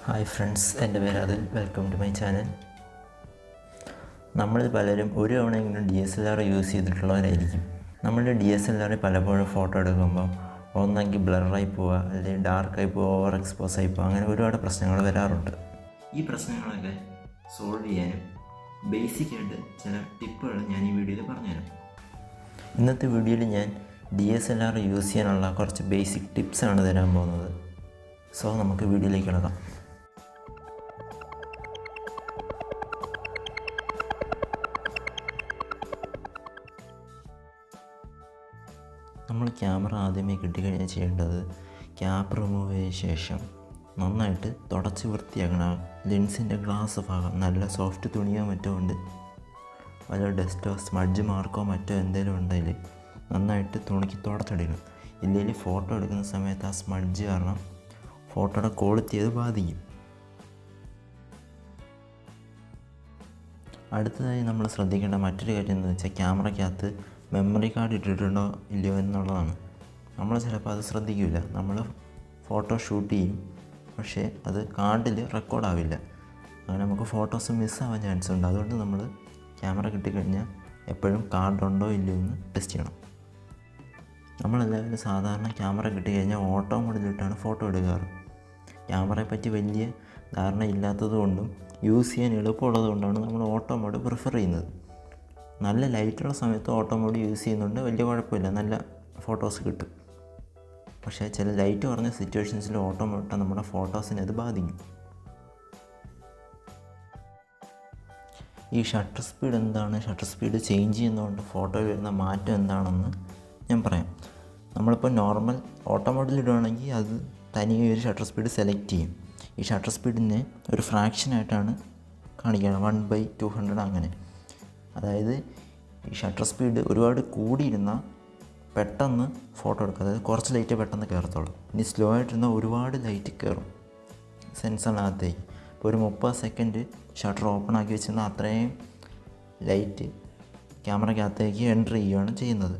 Hi friends, എൻ്റെ പേര് അതിൽ. Welcome to my channel. നമ്മളിൽ പലരും ഒരു തവണയെങ്കിലും DSLR യൂസ് ചെയ്തിട്ടുള്ളവരായിരിക്കും. നമ്മളുടെ DSLR പലപ്പോഴും ഫോട്ടോ എടുക്കുമ്പോൾ ഒന്നെങ്കിൽ ബ്ലറായി പോവുക, അല്ലെങ്കിൽ ഡാർക്കായി പോവുക, ഓവർ എക്സ്പോസ് ആയി പോവുക, അങ്ങനെ ഒരുപാട് പ്രശ്നങ്ങൾ വരാറുണ്ട്. ഈ പ്രശ്നങ്ങളൊക്കെ സോൾവ് ചെയ്യാനും ബേസിക്കായിട്ട് ചില ടിപ്പുകൾ ഞാൻ ഈ വീഡിയോയിൽ പറഞ്ഞുതരാം. ഇന്നത്തെ വീഡിയോയിൽ ഞാൻ DSLR യൂസ് ചെയ്യാനുള്ള കുറച്ച് ബേസിക് ടിപ്സാണ് തരാൻ പോകുന്നത്. സോ നമുക്ക് വീഡിയോയിലേക്ക് കിടക്കാം. നമ്മൾ ക്യാമറ ആദ്യമേ കിട്ടിക്കഴിഞ്ഞാൽ ചെയ്യേണ്ടത് ക്യാപ്പ് റിമൂവ് ചെയ്ത ശേഷം നന്നായിട്ട് തുടച്ച് വൃത്തിയാക്കണം. ലെൻസിൻ്റെ ഗ്ലാസ് ഭാഗം നല്ല സോഫ്റ്റ് തുണിയോ മറ്റോ ഉണ്ട്, വല്ല ഡസ്റ്റോ സ്മഡ്ജ് മാർക്കോ മറ്റോ എന്തെങ്കിലും ഉണ്ടെങ്കിൽ നന്നായിട്ട് തുണിക്ക് തുടച്ചെടുക്കണം. ഇല്ലെങ്കിൽ ഫോട്ടോ എടുക്കുന്ന സമയത്ത് ആ സ്മഡ്ജ് കാരണം ഫോട്ടോയുടെ ക്വാളിറ്റി അത് ബാധിക്കും. അടുത്തതായി നമ്മൾ ശ്രദ്ധിക്കേണ്ട മറ്റൊരു കാര്യം എന്താണെന്ന് വെച്ചാൽ ക്യാമറയ്ക്കകത്ത് മെമ്മറി കാർഡ് ഇട്ടിട്ടുണ്ടോ ഇല്ലയോ എന്നുള്ളതാണ്. നമ്മൾ ചിലപ്പോൾ അത് ശ്രദ്ധിക്കില്ല. നമ്മൾ ഫോട്ടോ ഷൂട്ട് ചെയ്യും, പക്ഷേ അത് കാർഡിൽ റെക്കോർഡാവില്ല. അങ്ങനെ നമുക്ക് ഫോട്ടോസ് മിസ്സാവാൻ ചാൻസ് ഉണ്ട്. അതുകൊണ്ട് നമ്മൾ ക്യാമറ കിട്ടിക്കഴിഞ്ഞാൽ എപ്പോഴും കാർഡുണ്ടോ ഇല്ലയോ എന്ന് ടെസ്റ്റ് ചെയ്യണം. നമ്മളെല്ലാവരും സാധാരണ ക്യാമറ കിട്ടിക്കഴിഞ്ഞാൽ ഓട്ടോ മോഡിലിട്ടാണ് ഫോട്ടോ എടുക്കാറ്. ക്യാമറയെ പറ്റി വലിയ ധാരണ ഇല്ലാത്തതുകൊണ്ടും യൂസ് ചെയ്യാൻ എളുപ്പമുള്ളതുകൊണ്ടാണ് നമ്മൾ ഓട്ടോ മോഡ് പ്രിഫർ ചെയ്യുന്നത്. നല്ല ലൈറ്റുള്ള സമയത്ത് ഓട്ടോ മോഡ് യൂസ് ചെയ്യുന്നുണ്ട്, വലിയ കുഴപ്പമില്ല, നല്ല ഫോട്ടോസ് കിട്ടും. പക്ഷേ ചില ലൈറ്റ് കുറഞ്ഞ സിറ്റുവേഷൻസിൽ ഓട്ടോ മോഡ് ഇട്ടാൽ നമ്മുടെ ഫോട്ടോസിനെ അത് ബാധിക്കും. ഈ ഷട്ടർ സ്പീഡ് എന്താണ്, ഷട്ടർ സ്പീഡ് ചേഞ്ച് ചെയ്യുന്നതുകൊണ്ട് ഫോട്ടോയിൽ വരുന്ന മാറ്റം എന്താണെന്ന് ഞാൻ പറയാം. നമ്മളിപ്പോൾ നോർമൽ ഓട്ടോ മോഡിൽ ഇടുകയാണെങ്കിൽ അത് തനിയെ ഒരു ഷട്ടർ സ്പീഡ് സെലക്ട് ചെയ്യും. ഈ ഷട്ടർ സ്പീഡിനെ ഒരു ഫ്രാക്ഷനായിട്ടാണ് കാണിക്കുന്നത്, 1/200 അങ്ങനെ. അതായത് ഈ ഷട്ടർ സ്പീഡ് ഒരുപാട് കൂടിയിരുന്നാൽ പെട്ടെന്ന് ഫോട്ടോ എടുക്കുക, അതായത് കുറച്ച് ലൈറ്റ് പെട്ടെന്ന് കയറത്തുള്ളൂ. ഇനി സ്ലോ ആയിട്ടിരുന്നാൽ ഒരുപാട് ലൈറ്റ് കയറും സെൻസറിനകത്തേക്ക്. ഇപ്പോൾ ഒരു 30 സെക്കൻഡ് ഷട്ടർ ഓപ്പൺ ആക്കി വെച്ചിരുന്നാൽ അത്രയും ലൈറ്റ് ക്യാമറയ്ക്കകത്തേക്ക് എൻ്റർ ചെയ്യുകയാണ് ചെയ്യുന്നത്.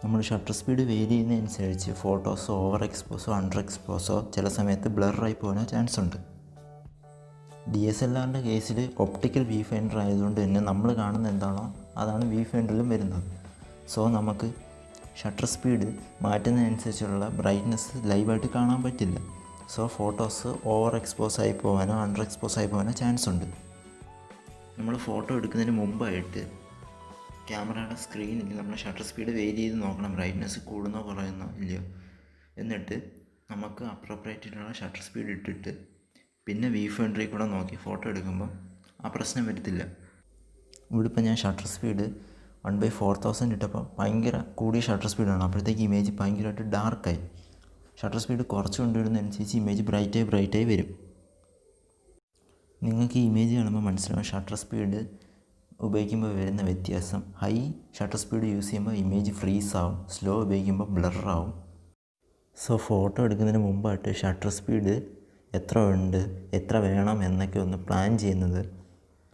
നമ്മൾ ഷട്ടർ സ്പീഡ് വേരി ചെയ്യുന്നതനുസരിച്ച് ഫോട്ടോസോ ഓവർ എക്സ്പോസോ അണ്ടർ എക്സ്പോസോ ചില സമയത്ത് ബ്ലറായി പോകാൻ ചാൻസ് ഉണ്ട്. DSLRൻ്റെ കേസിൽ ഒപ്റ്റിക്കൽ വ്യൂ ഫൈൻഡർ ആയതുകൊണ്ട് തന്നെ നമ്മൾ കാണുന്ന എന്താണോ അതാണ് വ്യൂ ഫൈൻഡറിലും വരുന്നത്. സോ നമുക്ക് ഷട്ടർ സ്പീഡ് മാറ്റുന്നതനുസരിച്ചുള്ള ബ്രൈറ്റ്നസ് ലൈവായിട്ട് കാണാൻ പറ്റില്ല. സോ ഫോട്ടോസ് ഓവർ എക്സ്പോസ് ആയി പോകാനോ അണ്ടർ എക്സ്പോസ് ആയി പോകാനോ ചാൻസ് ഉണ്ട്. നമ്മൾ ഫോട്ടോ എടുക്കുന്നതിന് മുമ്പായിട്ട് ക്യാമറയുടെ സ്ക്രീനിൽ നമ്മൾ ഷട്ടർ സ്പീഡ് വേരി ചെയ്ത് നോക്കണം, ബ്രൈറ്റ്നസ് കൂടുന്നോ കുറയുന്നോ ഇല്ലയോ. എന്നിട്ട് നമുക്ക് അപ്രോപ്രിയേറ്റ് ആയിട്ടുള്ള ഷട്ടർ സ്പീഡ് ഇട്ടിട്ട് പിന്നെ വ്യൂ ഫൈൻഡറിൽ കൂടെ നോക്കി ഫോട്ടോ എടുക്കുമ്പോൾ ആ പ്രശ്നം വരത്തില്ല. ഇവിടെ ഇപ്പോൾ ഞാൻ ഷട്ടർ സ്പീഡ് 1/4000 ഇട്ടപ്പോൾ ഭയങ്കര കൂടിയ ഷട്ടർ സ്പീഡാണ്. അപ്പോഴത്തേക്ക് ഇമേജ് ഭയങ്കരമായിട്ട് ഡാർക്കായി. ഷട്ടർ സ്പീഡ് കുറച്ച് കൊണ്ടുവരുന്നതനുസരിച്ച് ഇമേജ് ബ്രൈറ്റായി വരും. നിങ്ങൾക്ക് ഈ ഇമേജ് കാണുമ്പോൾ മനസ്സിലാവും ഷട്ടർ സ്പീഡ് ഉപയോഗിക്കുമ്പോൾ വരുന്ന വ്യത്യാസം. ഹൈ ഷട്ടർ സ്പീഡ് യൂസ് ചെയ്യുമ്പോൾ ഇമേജ് ഫ്രീസ് ആവും, സ്ലോ ഉപയോഗിക്കുമ്പോൾ ബ്ലറാവും. സോ ഫോട്ടോ എടുക്കുന്നതിന് മുമ്പായിട്ട് ഷട്ടർ സ്പീഡ് എത്ര ഉണ്ട്, എത്ര വേണം എന്നൊക്കെ ഒന്ന് പ്ലാൻ ചെയ്യുന്നത്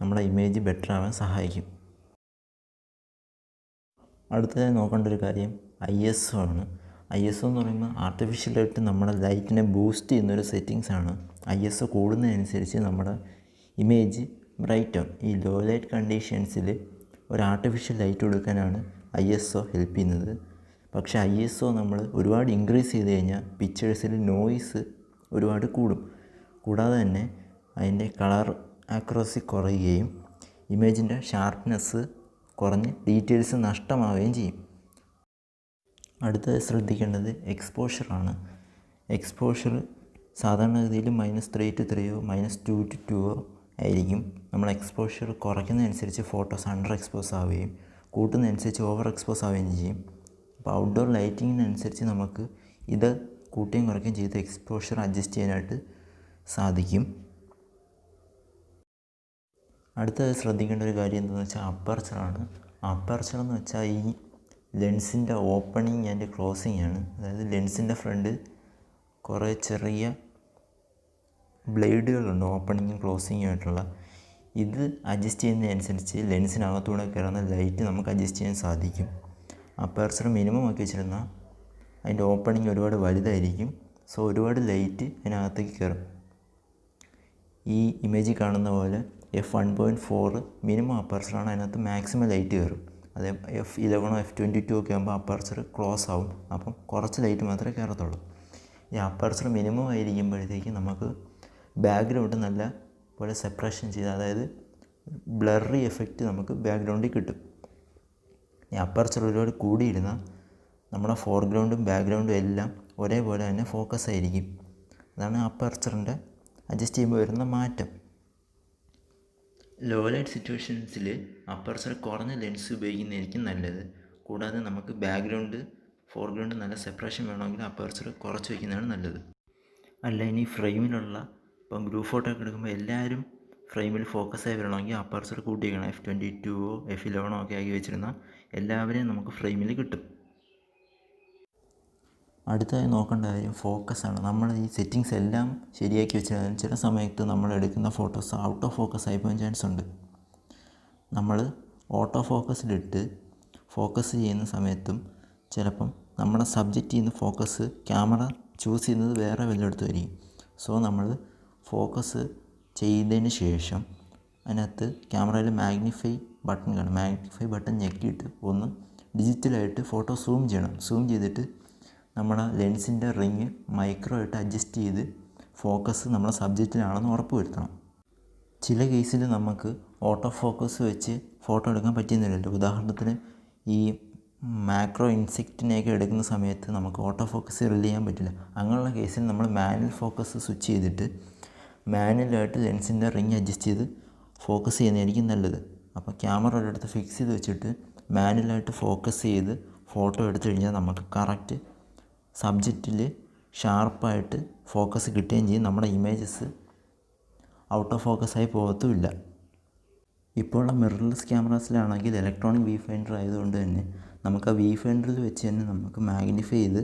നമ്മുടെ ഇമേജ് ബെറ്റർ ആവാൻ സഹായിക്കും. അടുത്തതായി നോക്കേണ്ട ഒരു കാര്യം ISO ആണ്. ISO എന്ന് പറയുമ്പോൾ ആർട്ടിഫിഷ്യലായിട്ട് നമ്മുടെ ലൈറ്റിനെ ബൂസ്റ്റ് ചെയ്യുന്നൊരു സെറ്റിങ്സാണ്. ISO കൂടുന്നതനുസരിച്ച് നമ്മുടെ ഇമേജ് ബ്രൈറ്റ് ആവും. ഈ ലോ ലൈറ്റ് കണ്ടീഷൻസിൽ ഒരു ആർട്ടിഫിഷ്യൽ ലൈറ്റ് കൊടുക്കാനാണ് ISO ഹെൽപ്പ് ചെയ്യുന്നത്. പക്ഷേ ISO നമ്മൾ ഒരുപാട് ഇൻക്രീസ് ചെയ്ത് കഴിഞ്ഞാൽ പിക്ചേഴ്സിൽ നോയ്സ് ഒരുപാട് കൂടും. കൂടാതെ തന്നെ അതിൻ്റെ കളർ ആക്യുറസി കുറയുകയും ഇമേജിൻ്റെ ഷാർപ്നെസ് കുറഞ്ഞ് ഡീറ്റെയിൽസ് നഷ്ടമാവുകയും ചെയ്യും. അടുത്തത് ശ്രദ്ധിക്കേണ്ടത് എക്സ്പോഷറാണ്. എക്സ്പോഷർ സാധാരണഗതിയിൽ -3 to 3 -2 to 2 ആയിരിക്കും. നമ്മൾ എക്സ്പോഷർ കുറയ്ക്കുന്നതനുസരിച്ച് ഫോട്ടോസ് അണ്ടർ എക്സ്പോസ് ആവുകയും കൂട്ടുന്നതനുസരിച്ച് ഓവർ എക്സ്പോസ് ആവുകയും ചെയ്യും. അപ്പോൾ ഔട്ട്ഡോർ ലൈറ്റിങ്ങിനനുസരിച്ച് നമുക്ക് ഇത് കൂട്ടുകയും കുറയ്ക്കുകയും ചെയ്ത് എക്സ്പോഷർ അഡ്ജസ്റ്റ് ചെയ്യാനായിട്ട് സാധിക്കും. അടുത്തത് ശ്രദ്ധിക്കേണ്ട ഒരു കാര്യം എന്താണെന്ന് വെച്ചാൽ അപ്പർച്ചറാണ്. അപ്പർച്ചർ എന്ന് വെച്ചാൽ ഈ ലെൻസിൻ്റെ ഓപ്പണിങ് ആൻഡ് ക്ലോസിങ് ആണ്. അതായത് ലെൻസിൻ്റെ ഫ്രണ്ട് കുറേ ചെറിയ ബ്ലേഡുകളുണ്ട്, ഓപ്പണിങ്ങും ക്ലോസിങ്ങും ആയിട്ടുള്ള. ഇത് അഡ്ജസ്റ്റ് ചെയ്യുന്നതനുസരിച്ച് ലെൻസിനകത്തൂടെ കയറുന്ന ലൈറ്റ് നമുക്ക് അഡ്ജസ്റ്റ് ചെയ്യാൻ സാധിക്കും. അപ്പർച്ചർ മിനിമം ആക്കി വെച്ചിരുന്നാൽ അതിൻ്റെ ഓപ്പണിങ് ഒരുപാട് വലുതായിരിക്കും. സോ ഒരുപാട് ലൈറ്റ് അതിനകത്തേക്ക് കയറും. ഈ ഇമേജിൽ കാണുന്ന പോലെ f1.4 മിനിമം അപ്പർച്ചറാണ്, അതിനകത്ത് മാക്സിമം ലൈറ്റ് കയറും. അതേ f11 f22 ഒക്കെ ആകുമ്പോൾ അപ്പർച്ചർ ക്ലോസ് ആവും, അപ്പം കുറച്ച് ലൈറ്റ് മാത്രമേ കയറത്തുള്ളൂ. ഈ അപ്പർച്ചർ മിനിമം ആയിരിക്കുമ്പോഴത്തേക്ക് നമുക്ക് ബാക്ക്ഗ്രൗണ്ട് നല്ല പോലെ സെപ്പറേഷൻ ചെയ്ത്, അതായത് ബ്ലറി എഫക്റ്റ് നമുക്ക് ബാക്ക്ഗ്രൗണ്ടിൽ കിട്ടും. ഈ അപ്പർച്ചർ ഒരുപാട് കൂടിയിരുന്നാൽ നമ്മുടെ ഫോർഗ്രൗണ്ടും ബാക്ക്ഗ്രൗണ്ടും എല്ലാം ഒരേപോലെ തന്നെ ഫോക്കസ് ആയിരിക്കും. അതാണ് അപ്പർച്ചറിൻ്റെ അഡ്ജസ്റ്റ് ചെയ്യുമ്പോൾ വരുന്ന മാറ്റം. ലോ ലൈറ്റ് സിറ്റുവേഷൻസിൽ അപ്പർച്ചർ കുറഞ്ഞ ലെൻസ് ഉപയോഗിക്കുന്നതായിരിക്കും നല്ലത്. കൂടാതെ നമുക്ക് ബാക്ക്ഗ്രൗണ്ട് ഫോർഗ്രൗണ്ട് നല്ല സെപ്പറേഷൻ വേണമെങ്കിൽ അപ്പർച്ചർ കുറച്ച് വയ്ക്കുന്നതാണ് നല്ലത്. അല്ല ഇനി ഫ്രെയിമിലുള്ള ഇപ്പം ഗ്രൂപ്പ് ഫോട്ടോ ഒക്കെ എടുക്കുമ്പോൾ എല്ലാവരും ഫ്രെയിമിൽ ഫോക്കസായി വരണമെങ്കിൽ അപ്പർച്ചർ കൂട്ടി വയ്ക്കണം. f22 f11 ഒക്കെ ആക്കി വെച്ചിരുന്നാൽ എല്ലാവരെയും നമുക്ക് ഫ്രെയിമിൽ കിട്ടും. അടുത്തായി നോക്കേണ്ട കാര്യം ഫോക്കസാണ്. നമ്മൾ ഈ സെറ്റിങ്സ് എല്ലാം ശരിയാക്കി വെച്ചാൽ ചില സമയത്ത് നമ്മൾ എടുക്കുന്ന ഫോട്ടോസ് ഔട്ട് ഓഫ് ഫോക്കസ് ആയി പോകാൻ ചാൻസ് ഉണ്ട്. നമ്മൾ ഓട്ടോ ഫോക്കസിലിട്ട് ഫോക്കസ് ചെയ്യുന്ന സമയത്തും ചിലപ്പം നമ്മുടെ സബ്ജക്റ്റിൽ നിന്ന് ഫോക്കസ് ക്യാമറ ചൂസ് ചെയ്യുന്നത് വേറെ വല്ലയിടത്തുമായിരിക്കും. സോ നമ്മൾ ഫോക്കസ് ചെയ്തതിന് ശേഷം അതിനകത്ത് ക്യാമറയിൽ മാഗ്നിഫൈ ബട്ടൺ കാണും. മാഗ്നിഫൈ ബട്ടൺ ഞെക്കിയിട്ട് ഒന്ന് ഡിജിറ്റലായിട്ട് ഫോട്ടോ സൂം ചെയ്യണം. സൂം ചെയ്തിട്ട് നമ്മുടെ ലെൻസിൻ്റെ റിങ് മൈക്രോ ആയിട്ട് അഡ്ജസ്റ്റ് ചെയ്ത് ഫോക്കസ് നമ്മുടെ സബ്ജക്റ്റിലാണെന്ന് ഉറപ്പ് വരുത്തണം. ചില കേസിൽ നമുക്ക് ഓട്ടോ ഫോക്കസ് വെച്ച് ഫോട്ടോ എടുക്കാൻ പറ്റുന്നില്ലല്ലോ. ഉദാഹരണത്തിന് ഈ മാക്രോ ഇൻസെക്റ്റിനെയൊക്കെ എടുക്കുന്ന സമയത്ത് നമുക്ക് ഓട്ടോ ഫോക്കസ് റിലീവ് ചെയ്യാൻ പറ്റില്ല. അങ്ങനെയുള്ള കേസിൽ നമ്മൾ മാനുവൽ ഫോക്കസ് സ്വിച്ച് ചെയ്തിട്ട് മാനുവലായിട്ട് ലെൻസിൻ്റെ റിങ് അഡ്ജസ്റ്റ് ചെയ്ത് ഫോക്കസ് ചെയ്യുന്നതായിരിക്കും നല്ലത്. അപ്പോൾ ക്യാമറ ഒരിടത്ത് ഫിക്സ് ചെയ്ത് വെച്ചിട്ട് മാനുവലായിട്ട് ഫോക്കസ് ചെയ്ത് ഫോട്ടോ എടുത്തു കഴിഞ്ഞാൽ നമുക്ക് കറക്റ്റ് സബ്ജക്റ്റിൽ ഷാർപ്പായിട്ട് ഫോക്കസ് കിട്ടുകയും ചെയ്യും. നമ്മുടെ ഇമേജസ് ഔട്ട് ഓഫ് ഫോക്കസായി പോകത്തുമില്ല. ഇപ്പോഴുള്ള മിറർലെസ് ക്യാമറാസിലാണെങ്കിൽ ഇലക്ട്രോണിക് വ്യൂ ഫൈൻഡർ ആയതുകൊണ്ട് തന്നെ നമുക്ക് ആ വ്യൂ ഫൈൻഡറിൽ വെച്ച് തന്നെ നമുക്ക് മാഗ്നിഫൈ ചെയ്ത്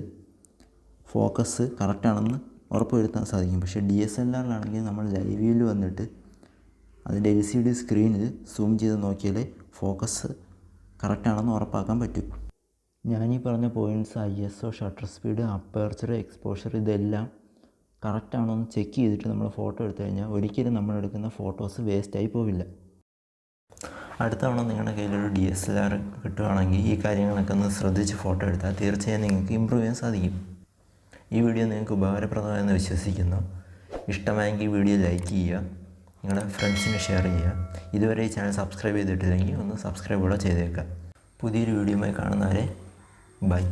ഫോക്കസ് കറക്റ്റാണെന്ന് ഉറപ്പ് വരുത്താൻ സാധിക്കും. പക്ഷേ DSLRലാണെങ്കിൽ നമ്മൾ ലൈവ് വ്യൂവിൽ വന്നിട്ട് അതിൻ്റെ LCD സ്ക്രീനിൽ സൂം ചെയ്ത് നോക്കിയാലേ ഫോക്കസ് കറക്റ്റാണെന്ന് ഉറപ്പാക്കാൻ പറ്റും. ഞാനീ പറഞ്ഞ points ISO, shutter speed, aperture, exposure ഇതെല്ലാം കറക്റ്റാണോ എന്ന് ചെക്ക് ചെയ്തിട്ട് നമ്മൾ ഫോട്ടോ എടുത്തു കഴിഞ്ഞാൽ ഒരിക്കലും നമ്മളെടുക്കുന്ന ഫോട്ടോസ് വേസ്റ്റായി പോവില്ല. അടുത്ത തവണ നിങ്ങളുടെ കയ്യിലൊരു DSLR കിട്ടുകയാണെങ്കിൽ ഈ കാര്യങ്ങളൊക്കെ ഒന്ന് ശ്രദ്ധിച്ച് ഫോട്ടോ എടുത്താൽ തീർച്ചയായും നിങ്ങൾക്ക് ഇമ്പ്രൂവ് ചെയ്യാൻ സാധിക്കും. ഈ വീഡിയോ നിങ്ങൾക്ക് ഉപകാരപ്രദമായെന്ന് വിശ്വസിക്കുന്നു. ഇഷ്ടമായെങ്കിൽ വീഡിയോ ലൈക്ക് ചെയ്യുക, നിങ്ങളുടെ ഫ്രണ്ട്സിന് ഷെയർ ചെയ്യുക. ഇതുവരെ ഈ ചാനൽ സബ്സ്ക്രൈബ് ചെയ്തിട്ടില്ലെങ്കിൽ ഒന്ന് സബ്സ്ക്രൈബ് കൂടെ ചെയ്തേക്കുക. പുതിയൊരു വീഡിയോയുമായി കാണുന്നവരെ ബൈ.